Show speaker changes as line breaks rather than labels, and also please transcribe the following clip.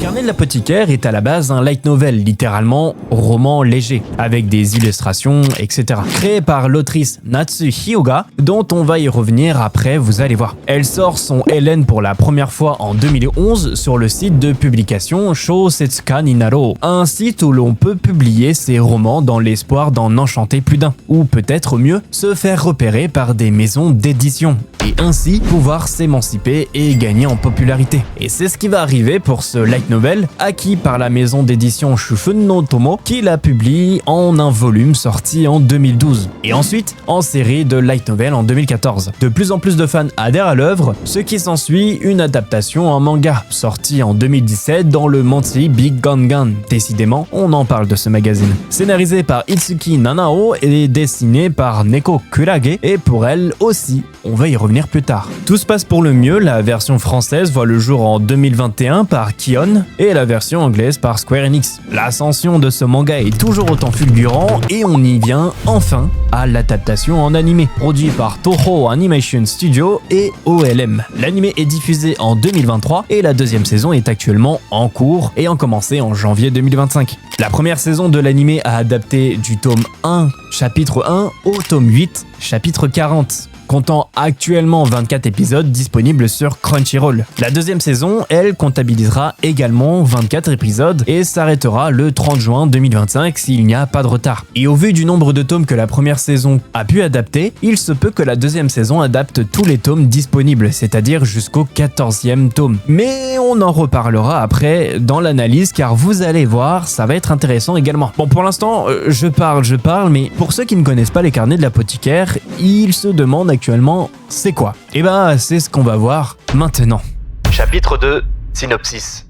Carnet de l'apothicaire est à la base un light novel, littéralement roman léger, avec des illustrations, etc. Créé par l'autrice Natsu Hyoga, dont on va y revenir après, vous allez voir. Elle sort son Ellen pour la première fois en 2011 sur le site de publication Shousetsuka ni Naro, un site où l'on peut publier ses romans dans l'espoir d'en enchanter plus d'un, ou peut-être au mieux se faire repérer par des maisons d'édition, et ainsi pouvoir s'émanciper et gagner en popularité. Et c'est ce qui va arriver pour ce light novel, acquis par la maison d'édition Shufun no Tomo, qui la publie en un volume sorti en 2012, et ensuite en série de light novel en 2014. De plus en plus de fans adhèrent à l'œuvre, ce qui s'ensuit une adaptation en manga, sortie en 2017 dans le Monthly Big Gun Gun. Décidément, on en parle de ce magazine. Scénarisé par Itsuki Nanao et dessiné par Neko Kurage, et pour elle aussi, on va y revenir plus tard. Tout se passe pour le mieux, la version française voit le jour en 2021 par Kion et la version anglaise par Square Enix. L'ascension de ce manga est toujours autant fulgurant et on y vient enfin à l'adaptation en animé, produit par Toho Animation Studio et OLM. L'animé est diffusé en 2023 et la deuxième saison est actuellement en cours, ayant commencé en janvier 2025. La première saison de l'animé a adapté du tome 1, chapitre 1 au tome 8, chapitre 40. Comptant actuellement 24 épisodes disponibles sur Crunchyroll. La deuxième saison, elle, comptabilisera également 24 épisodes et s'arrêtera le 30 juin 2025 s'il n'y a pas de retard. Et au vu du nombre de tomes que la première saison a pu adapter, il se peut que la deuxième saison adapte tous les tomes disponibles, c'est-à-dire jusqu'au 14e tome. Mais on en reparlera après dans l'analyse car vous allez voir, ça va être intéressant également. Bon, pour l'instant, je parle, mais pour ceux qui ne connaissent pas les carnets de l'apothicaire, ils se demandent actuellement c'est quoi? Et bah c'est ce qu'on va voir maintenant.
Chapitre 2, synopsis.